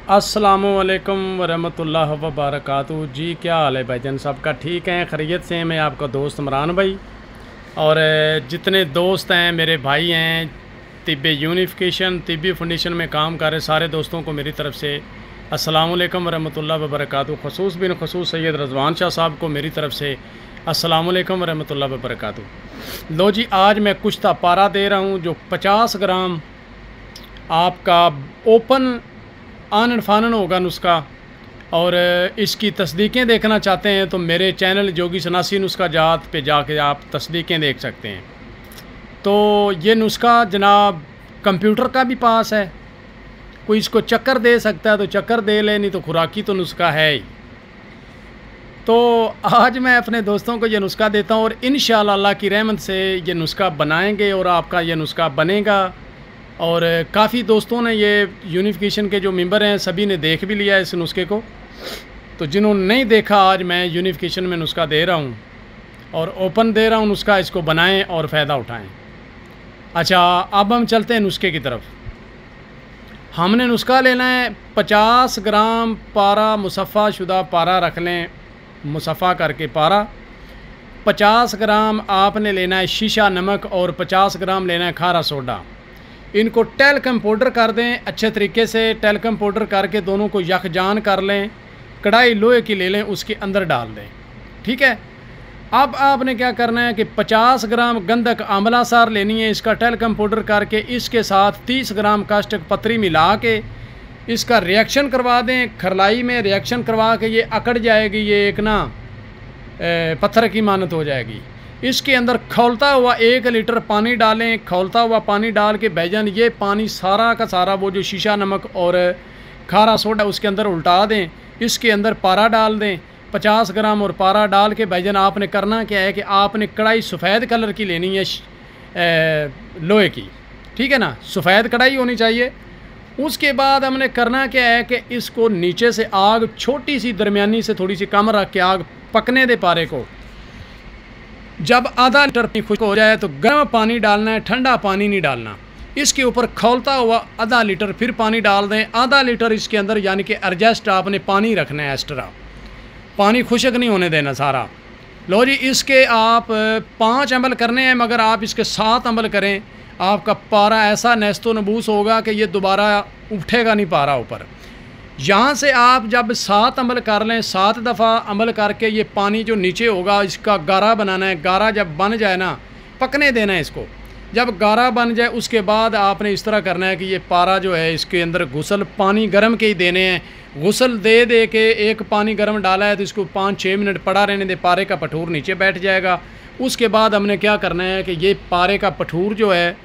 अस्सलामुअलैकुम वरहमतुल्लाहि वबरकातुहू। जी क्या हाल है भाईजान, सबका ठीक है, खैरियत से हैं। मैं आपका दोस्त इमरान भाई और जितने दोस्त हैं मेरे भाई हैं तिब्बे यूनिफिकेशन तिब्बी फाउंडेशन में काम कर रहे सारे दोस्तों को मेरी तरफ़ से अस्सलामुअलैकुम वरहमतुल्लाहि वबरकातुहू। खसूस बिन खसूस सैयद रज़वान शाह साहब को मेरी तरफ़ से अस्सलामुअलैकुम वरहमतुल्लाहि वबरकातुहू। लो जी, आज मैं कुश्ता पारा दे रहा हूँ जो 50 ग्राम आपका ओपन आनन फानन होगा नुस्खा। और इसकी तस्दीकें देखना चाहते हैं तो मेरे चैनल जोगी सनासी नुस्खा जात पे जाके आप तस्दीकें देख सकते हैं। तो ये नुस्खा जनाब कंप्यूटर का भी पास है, कोई इसको चक्कर दे सकता है तो चक्कर दे ले, नहीं तो खुराकी तो नुस्खा है ही। तो आज मैं अपने दोस्तों को ये नुस्खा देता हूँ और इंशाअल्लाह अल्लाह की रहमत से ये नुस्खा बनाएंगे और आपका ये नुस्खा बनेगा। और काफ़ी दोस्तों ने ये यूनिफिकेशन के जो मेंबर हैं सभी ने देख भी लिया है इस नुस्खे को। तो जिन्होंने नहीं देखा, आज मैं यूनिफिकेशन में नुस्खा दे रहा हूँ और ओपन दे रहा हूँ नुस्खा, इसको बनाएं और फ़ायदा उठाएं। अच्छा, अब हम चलते हैं नुस्खे की तरफ। हमने नुस्खा लेना है 50 ग्राम पारा मुसफ़ा शुदा पारा रख लें, मुसफ़ा करके पारा। 50 ग्राम आपने लेना है शीशा नमक और 50 ग्राम लेना है खारा सोडा। इनको टेलकम पाउडर कर दें अच्छे तरीके से। टेलकम पाउडर करके दोनों को यकजान कर लें। कढ़ाई लोहे की ले लें, उसके अंदर डाल दें। ठीक है। अब आपने क्या करना है कि 50 ग्राम गंधक आंवला सार लेनी है, इसका टेलकम पाउडर करके इसके साथ 30 ग्राम काष्टक पत्री मिला के इसका रिएक्शन करवा दें। खरलाई में रिएक्शन करवा के ये अकड़ जाएगी, ये एक ना पत्थर की मानत हो जाएगी। इसके अंदर खौलता हुआ 1 लीटर पानी डालें। खौलता हुआ पानी डाल के भाईजान ये पानी सारा का सारा वो जो शीशा नमक और खारा सोडा उसके अंदर उल्टा दें। इसके अंदर पारा डाल दें 50 ग्राम और पारा डाल के भाईजान आपने करना क्या है कि आपने कढ़ाई सफ़ेद कलर की लेनी है, लोहे की। ठीक है ना, सफ़ेद कढ़ाई होनी चाहिए। उसके बाद हमने करना क्या है कि इसको नीचे से आग छोटी सी दरमियानी से थोड़ी सी कम रख के आग पकने दे पारे को। जब आधा लीटर खुश्क हो जाए तो गर्म पानी डालना है, ठंडा पानी नहीं डालना। इसके ऊपर खौलता हुआ आधा लीटर फिर पानी डाल दें। आधा लीटर इसके अंदर यानी कि एडजस्ट आपने पानी रखना है, एक्स्ट्रा पानी खुश्क नहीं होने देना सारा। लो जी, इसके आप 5 अमल करने हैं, मगर आप इसके 7 अमल करें, आपका पारा ऐसा नेस्तो नबूस होगा कि ये दोबारा उठेगा नहीं पारा ऊपर। यहाँ से आप जब 7 अमल कर लें, 7 दफ़ा अमल करके ये पानी जो नीचे होगा इसका गारा बनाना है। गारा जब बन जाए ना, पकने देना है इसको। जब गारा बन जाए उसके बाद आपने इस तरह करना है कि ये पारा जो है इसके अंदर गुसल पानी गर्म के ही देने हैं। गुसल दे दे के एक पानी गर्म डाला है तो इसको 5-6 मिनट पड़ा रहने दे, पारे का पठूर नीचे बैठ जाएगा। उसके बाद हमने क्या करना है कि ये पारे का पठूर जो है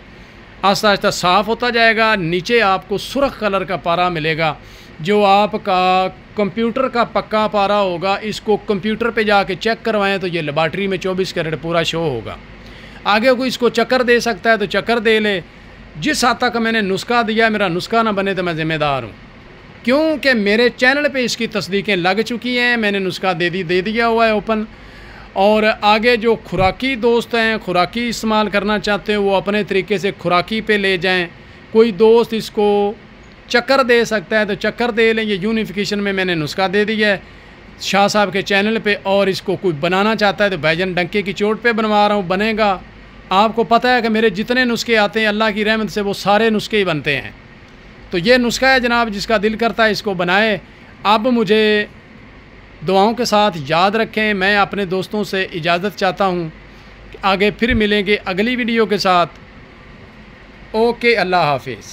आस्ता आस्ता साफ़ होता जाएगा। नीचे आपको सुर्ख कलर का पारा मिलेगा जो आपका कंप्यूटर का पक्का पारा होगा। इसको कंप्यूटर पे जाके चेक करवाएं तो ये लेबार्ट्री में 24 कैरेट पूरा शो होगा। आगे कोई इसको चक्कर दे सकता है तो चक्कर दे ले। जिस हद तक मैंने नुस्खा दिया, मेरा नुस्खा ना बने तो मैं ज़िम्मेदार हूँ, क्योंकि मेरे चैनल पे इसकी तस्दीकें लग चुकी हैं। मैंने नुस्खा दे दिया हुआ है ओपन। और आगे जो खुराकी दोस्त हैं, खुराकी इस्तेमाल करना चाहते हैं, वो अपने तरीके से खुराकी पे ले जाएँ। कोई दोस्त इसको चक्कर दे सकता है तो चक्कर दे लें। ये यूनिफिकेशन में मैंने नुस्खा दे दिया है शाह साहब के चैनल पे। और इसको कोई बनाना चाहता है तो भाईजान डंके की चोट पे बनवा रहा हूँ, बनेगा। आपको पता है कि मेरे जितने नुस्खे आते हैं अल्लाह की रहमत से वो सारे नुस्खे ही बनते हैं। तो ये नुस्खा है जनाब, जिसका दिल करता है इसको बनाए। अब मुझे दुआओं के साथ याद रखें। मैं अपने दोस्तों से इजाज़त चाहता हूँ कि आगे फिर मिलेंगे अगली वीडियो के साथ। ओके, अल्लाह हाफिज़।